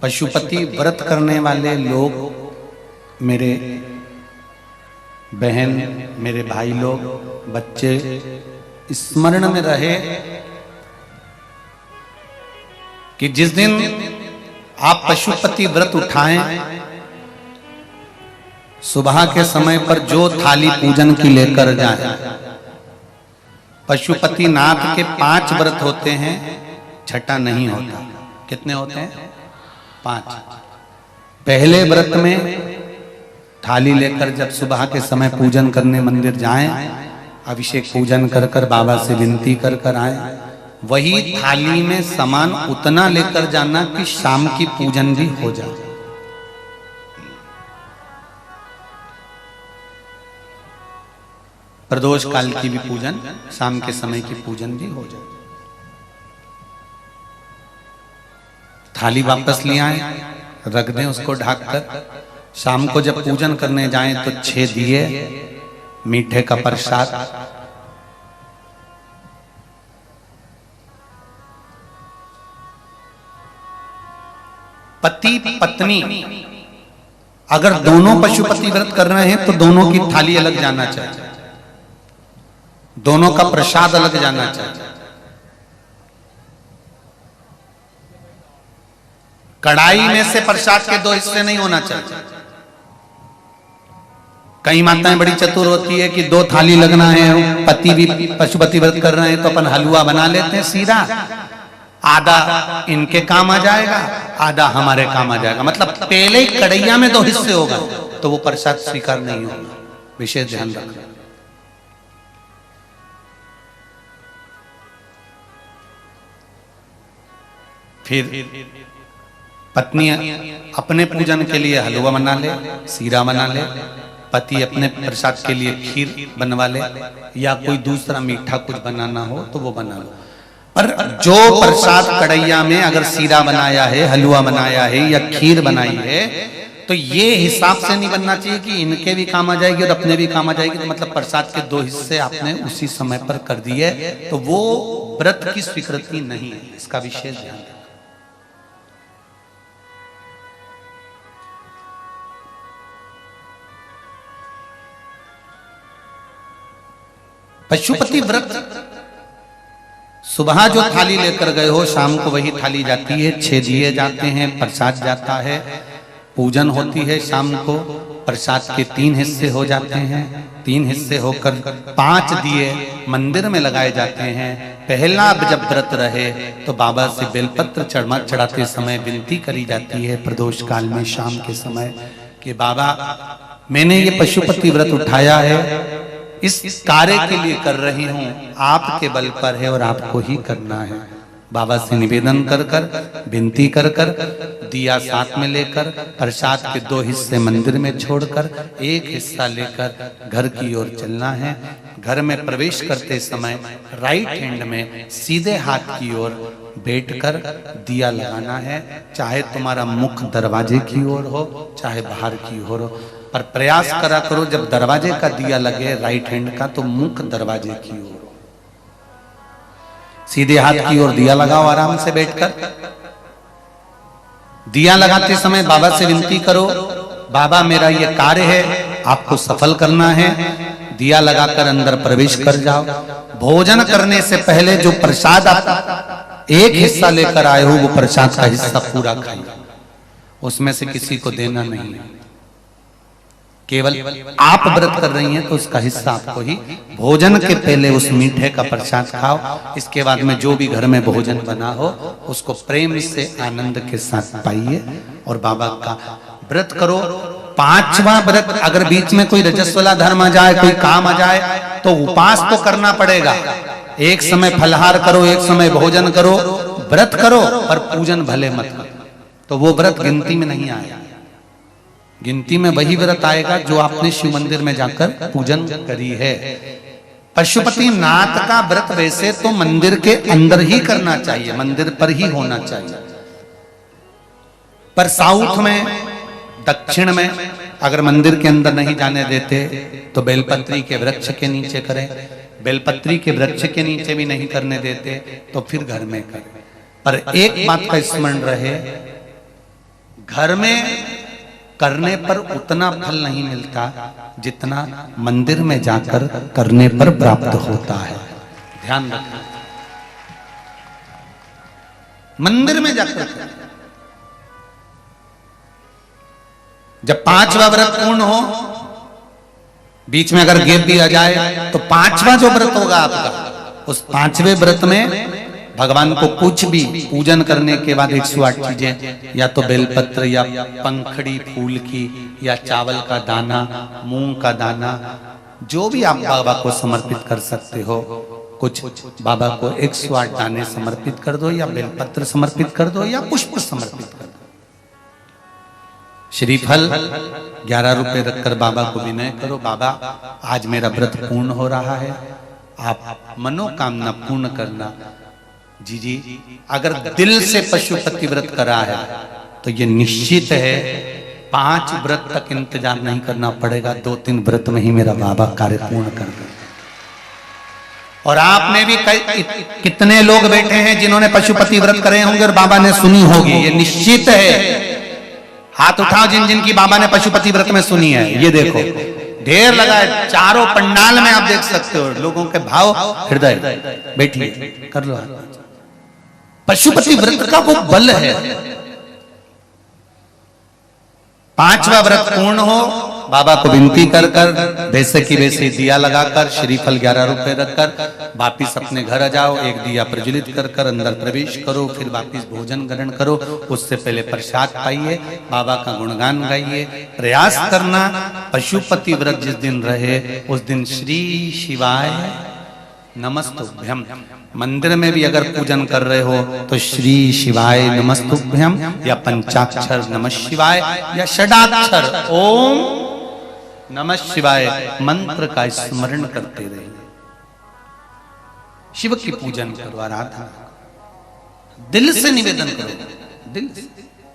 पशुपति व्रत करने वाले लोग, मेरे बहन, मेरे भाई लोग, बच्चे स्मरण में रहे कि जिस दिन आप पशुपति व्रत उठाएं, सुबह के समय पर जो थाली पूजन की लेकर जाए। पशुपति नाथ के 5 व्रत होते हैं, छठा नहीं होता। कितने होते हैं? 5। पहले व्रत में थाली लेकर जब सुबह के समय पूजन करने मंदिर जाएं, अभिषेक पूजन कर कर बाबा से विनती कर कर आए, वही थाली में सामान उतना लेकर जाना कि शाम की पूजन भी हो जाए। प्रदोष काल की भी पूजन, शाम के समय की पूजन भी हो जाए। थाली वापस ले आए, रख दें उसको ढककर। शाम को जब पूजन करने जाएं तो 6 दिए, मीठे का प्रसाद, पति पत्नी अगर दोनों पशुपति व्रत कर रहे हैं तो दोनों की थाली अलग जाना चाहिए, दोनों का प्रसाद अलग जाना चाहिए। कढ़ाई में से प्रसाद के 2 हिस्से नहीं होना चाहिए। कई माताएं बड़ी चतुर होती है कि 2 थाली लगना है, पति भी पशुपति व्रत कर रहे हैं तो अपन हलवा बना लेते हैं सीधा, आधा इनके काम आ जाएगा, आधा हमारे काम आ जाएगा। मतलब पहले ही कढ़ैया में 2 हिस्से होगा तो वो प्रसाद स्वीकार नहीं होगा। विशेष ध्यान रखना। फिर पत्नी अपने पूजन के लिए हलवा बना ले, सीरा बना ले, पति अपने प्रसाद के लिए खीर बनवा ले, या कोई दूसरा मीठा कुछ बनाना हो तो वो बना लो। पर जो प्रसाद कढ़ैया में अगर सीरा बनाया है, हलवा बनाया है या खीर बनाई है, तो ये हिसाब से नहीं बनना चाहिए कि इनके भी काम आ जाएगी और अपने भी काम आ जाएगी। तो मतलब प्रसाद के 2 हिस्से आपने उसी समय पर कर दिए तो वो व्रत की स्वीकृति नहीं है। इसका विशेष ध्यान रखना। पशुपति व्रत सुबह जो थाली लेकर गए हो, शाम को वही थाली जाती है, 6 दिए जाते हैं, प्रसाद जाता है, पूजन होती है। शाम को प्रसाद के 3 हिस्से हो जाते हैं, 3 हिस्से होकर 5 दिए मंदिर में लगाए जाते हैं। पहला जब व्रत रहे तो बाबा से बेलपत्र चढ़ाते समय विनती करी जाती है प्रदोष काल में शाम के समय कि बाबा मैंने ये पशुपति व्रत उठाया है, इस कार्य के लिए कर रही हूं, आपके बल पर है और आपको ही करना है। बाबा से निवेदन कर कर, विनती कर कर, दिया साथ में लेकर, प्रसाद के 2 हिस्से मंदिर में छोड़कर 1 हिस्सा लेकर घर की ओर चलना है। घर में प्रवेश करते समय राइट हैंड में सीधे हाथ की ओर बैठकर दिया लगाना है। चाहे तुम्हारा मुख दरवाजे की ओर हो, चाहे बाहर की ओर हो, पर प्रयास करा करो जब दरवाजे का दिया लगे राइट हैंड का तो मुख दरवाजे की ओर। सीधे हाथ की ओर दिया लगाओ आराम से बैठकर। दिया लगाते समय बाबा से विनती करो, बाबा मेरा ये कार्य है, आपको सफल करना है। दिया लगाकर अंदर प्रवेश कर जाओ। भोजन करने से पहले जो प्रसाद आप 1 हिस्सा लेकर आए हो वो प्रसाद का हिस्सा पूरा खाइए, उसमें से किसी को देना नहीं है। केवल आप व्रत कर रही हैं तो उसका हिस्सा आपको ही। भोजन के पहले उस मीठे का प्रसाद खाओ। इसके बाद में जो भी घर में भोजन बना हो उसको प्रेम से आनंद के साथ पाइए और बाबा का व्रत करो। 5वां व्रत अगर बीच में कोई रजस्वला धर्म आ जाए, कोई काम आ जाए तो उपास तो करना पड़ेगा। एक समय फलहार करो, एक समय भोजन करो, व्रत करो, पर पूजन भले मत करो। तो वो व्रत गिनती में नहीं आएगा। गिनती में वही व्रत आएगा जो आपने शिव मंदिर में जाकर पूजन करी है। पशुपति नाथ का व्रत वैसे तो मंदिर के अंदर ही करना चाहिए, मंदिर पर ही होना चाहिए। पर साउथ में, दक्षिण में अगर मंदिर के अंदर नहीं जाने देते तो बेलपत्री के वृक्ष के नीचे करें। बेलपत्री के वृक्ष के नीचे भी नहीं करने देते तो फिर घर में करें। पर एक बात का स्मरण रहे घर में करने पर उतना फल नहीं मिलता जितना मंदिर में जाकर करने पर प्राप्त होता है। ध्यान रखना, मंदिर में जाकर जब 5वां व्रत पूर्ण हो, बीच में अगर गैप दिया जाए तो 5वां जो व्रत होगा आपका, उस 5वें व्रत में भगवान को कुछ भी पूजन करने के बाद 108 चीजें, या तो बेलपत्र या पंखड़ी फूल की या चावल का दाना, मूंग का दाना, जो भी आप बाबा को समर्पित कर सकते हो, कुछ बाबा को 108 दाने समर्पित कर दो, या बेलपत्र समर्पित कर दो, या पुष्प समर्पित कर दो। श्रीफल 11 रुपए रखकर बाबा को विनय करो, बाबा आज मेरा व्रत पूर्ण हो रहा है, आप मनोकामना पूर्ण करना। जी, अगर दिल से पशुपति व्रत करा है तो ये निश्चित है 5 व्रत तक इंतजार नहीं करना पड़ेगा, 2-3 व्रत में ही मेरा बाबा कार्य पूर्ण कर दे। और आप में भी कितने लोग बैठे हैं जिन्होंने पशुपति व्रत करे होंगे और बाबा ने सुनी होगी, ये निश्चित है। हाथ उठाओ जिन जिन की बाबा ने पशुपति व्रत में सुनी है। ये देखो ढेर लगा है, चारों पंडाल में आप देख सकते हो लोगों के भाव हृदय। बैठिए, कर लो। पशुपति व्रत का वो बल है। 5वां व्रत पूर्ण हो, बाबा को विनती कर कर वैसे की वैसे दिया लगाकर, श्रीफल 11 रुपए रखकर वापिस अपने घर आ जाओ। एक दिया प्रज्वलित कर कर अंदर प्रवेश करो, फिर वापिस भोजन ग्रहण करो। उससे पहले प्रसाद पाइए, बाबा का गुणगान गाइए। प्रयास करना पशुपति व्रत जिस दिन रहे उस दिन श्री शिवाय नमस्तुभ्यम। मंदिर में भी अगर पूजन कर रहे हो तो श्री शिवाय नमस्तुभ्यम या पंचाक्षर नमः शिवाय या षडाक्षर ओम नमः शिवाय मंत्र का स्मरण करते रहिए। शिव की पूजन करो, आराधना दिल से निवेदन करो, दिल से।